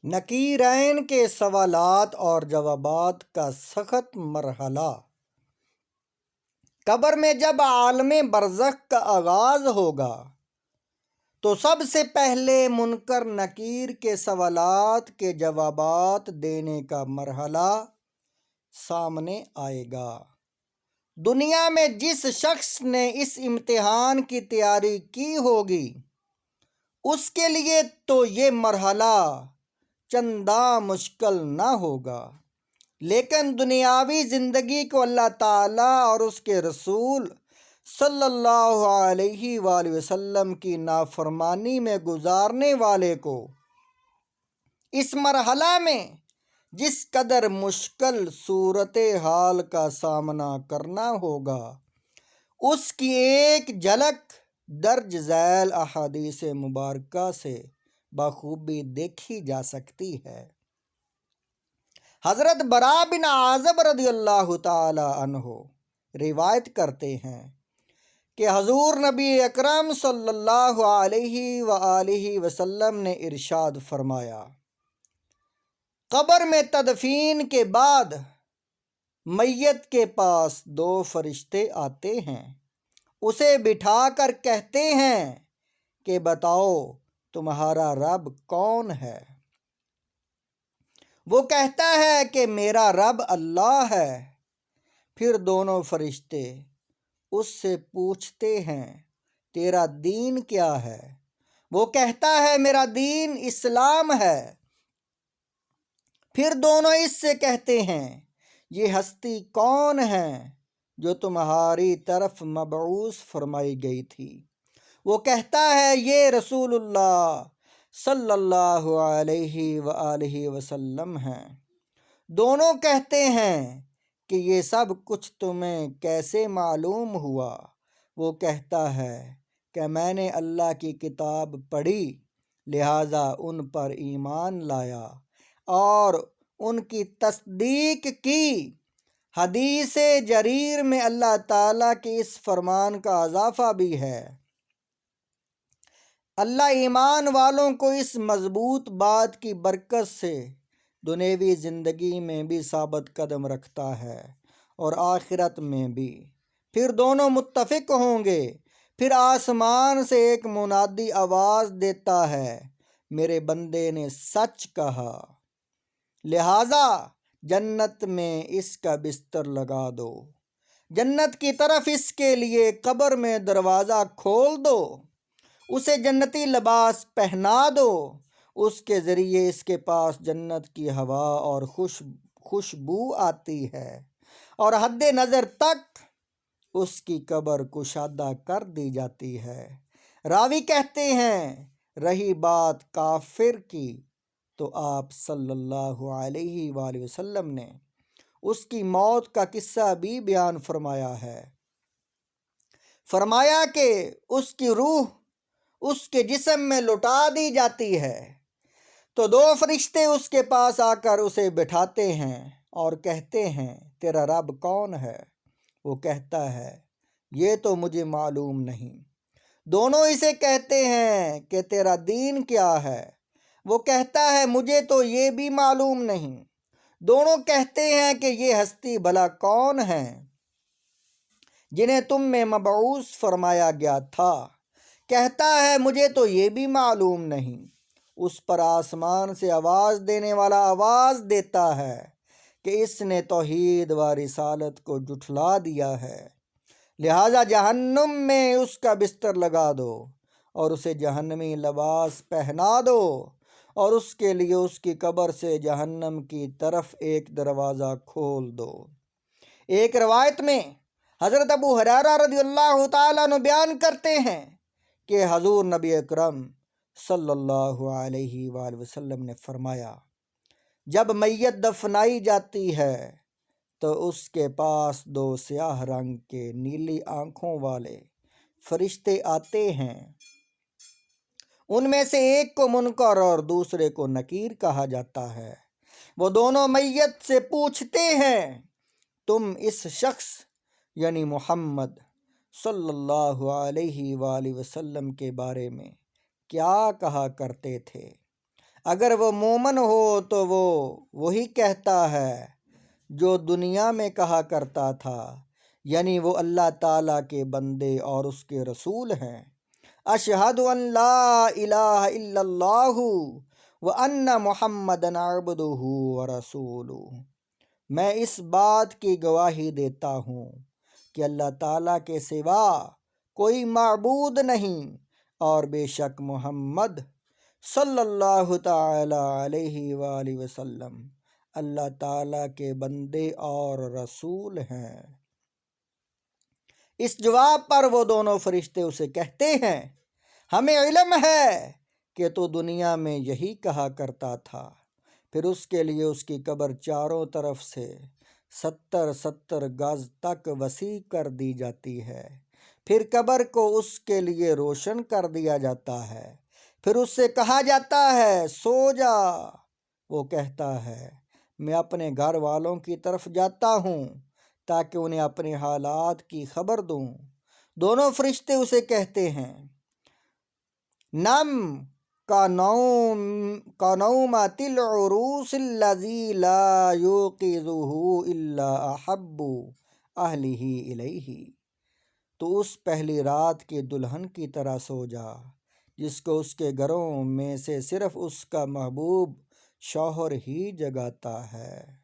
نکیرین کے سوالات اور جوابات کا سخت مرحلہ۔ قبر میں جب عالم برزخ کا آغاز ہوگا تو سب سے پہلے منکر نکیر کے سوالات کے جوابات دینے کا مرحلہ سامنے آئے گا۔ دنیا میں جس شخص نے اس امتحان کی تیاری کی ہوگی اس کے لیے تو یہ مرحلہ چندہ مشکل نہ ہوگا، لیکن دنیاوی زندگی کو اللہ تعالیٰ اور اس کے رسول صلی اللہ علیہ وآلہ وسلم کی نافرمانی میں گزارنے والے کو اس مرحلہ میں جس قدر مشکل صورتحال کا سامنا کرنا ہوگا اس کی ایک جھلک درج ذیل احادیث مبارکہ سے بخوبی دیکھی جا سکتی ہے۔ حضرت براء بن عازب رضی اللہ تعالی عنہ روایت کرتے ہیں کہ حضور نبی اکرم صلی اللہ علیہ وآلہ وسلم نے ارشاد فرمایا، قبر میں تدفین کے بعد میت کے پاس دو فرشتے آتے ہیں، اسے بٹھا کر کہتے ہیں کہ بتاؤ تمہارا رب کون ہے؟ وہ کہتا ہے کہ میرا رب اللہ ہے۔ پھر دونوں فرشتے اس سے پوچھتے ہیں تیرا دین کیا ہے؟ وہ کہتا ہے میرا دین اسلام ہے۔ پھر دونوں اس سے کہتے ہیں یہ ہستی کون ہے جو تمہاری طرف مبعوث فرمائی گئی تھی؟ وہ کہتا ہے یہ رسول اللہ صلی اللہ علیہ وآلہ وسلم ہیں۔ دونوں کہتے ہیں کہ یہ سب کچھ تمہیں کیسے معلوم ہوا؟ وہ کہتا ہے کہ میں نے اللہ کی کتاب پڑھی لہٰذا ان پر ایمان لایا اور ان کی تصدیق کی۔ حدیث جریر میں اللہ تعالیٰ کے اس فرمان کا اضافہ بھی ہے، اللہ ایمان والوں کو اس مضبوط بات کی برکت سے دنیوی زندگی میں بھی ثابت قدم رکھتا ہے اور آخرت میں بھی۔ پھر دونوں متفق ہوں گے۔ پھر آسمان سے ایک منادی آواز دیتا ہے میرے بندے نے سچ کہا، لہٰذا جنت میں اس کا بستر لگا دو، جنت کی طرف اس کے لیے قبر میں دروازہ کھول دو، اسے جنتی لباس پہنا دو، اس کے ذریعے اس کے پاس جنت کی ہوا اور خوشبو آتی ہے اور حد نظر تک اس کی قبر کشادہ کر دی جاتی ہے۔ راوی کہتے ہیں رہی بات کافر کی تو آپ صلی اللہ علیہ وآلہ وسلم نے اس کی موت کا قصہ بھی بیان فرمایا ہے۔ فرمایا کہ اس کی روح اس کے جسم میں لٹا دی جاتی ہے تو دو فرشتے اس کے پاس آ کر اسے بٹھاتے ہیں اور کہتے ہیں تیرا رب کون ہے؟ وہ کہتا ہے یہ تو مجھے معلوم نہیں۔ دونوں اسے کہتے ہیں کہ تیرا دین کیا ہے؟ وہ کہتا ہے مجھے تو یہ بھی معلوم نہیں۔ دونوں کہتے ہیں کہ یہ ہستی بھلا کون ہے جنہیں تم میں مبعوث فرمایا گیا تھا؟ کہتا ہے مجھے تو یہ بھی معلوم نہیں۔ اس پر آسمان سے آواز دینے والا آواز دیتا ہے کہ اس نے توحید و رسالت کو جھٹلا دیا ہے، لہٰذا جہنم میں اس کا بستر لگا دو اور اسے جہنمی لباس پہنا دو اور اس کے لیے اس کی قبر سے جہنم کی طرف ایک دروازہ کھول دو۔ ایک روایت میں حضرت ابو ہریرہ رضی اللہ تعالیٰ عنہ بیان کرتے ہیں کہ حضور نبی اکرم صلی اللہ علیہ وآلہ وسلم نے فرمایا جب میت دفنائی جاتی ہے تو اس کے پاس دو سیاہ رنگ کے نیلی آنکھوں والے فرشتے آتے ہیں، ان میں سے ایک کو منکر اور دوسرے کو نکیر کہا جاتا ہے۔ وہ دونوں میت سے پوچھتے ہیں تم اس شخص یعنی محمد صلی اللہ علیہ وآلہ وسلم کے بارے میں کیا کہا کرتے تھے؟ اگر وہ مومن ہو تو وہ وہی کہتا ہے جو دنیا میں کہا کرتا تھا، یعنی وہ اللہ تعالیٰ کے بندے اور اس کے رسول ہیں۔ اشہد ان لا الہ الا اللہ وان محمدًا عبدہ ورسولہ۔ میں اس بات کی گواہی دیتا ہوں کہ اللہ تعالیٰ کے سوا کوئی معبود نہیں، اور بے شک محمد صلی اللہ تعالی علیہ وآلہ وسلم اللہ تعالیٰ کے بندے اور رسول ہیں۔ اس جواب پر وہ دونوں فرشتے اسے کہتے ہیں، ہمیں علم ہے کہ تو دنیا میں یہی کہا کرتا تھا۔ پھر اس کے لیے اس کی قبر چاروں طرف سے 70 گز تک وسیع کر دی جاتی ہے۔ پھر قبر کو اس کے لیے روشن کر دیا جاتا ہے۔ پھر اس سے کہا جاتا ہے سو جا۔ وہ کہتا ہے میں اپنے گھر والوں کی طرف جاتا ہوں تاکہ انہیں اپنے حالات کی خبر دوں۔ دونوں فرشتے اسے کہتے ہیں نم كنومة العروس الذي لا يوقظه إلا أحب أهله إليه۔ تو اس پہلی رات کی دلہن کی طرح سو جا جس کو اس کے گھروں میں سے صرف اس کا محبوب شوہر ہی جگاتا ہے۔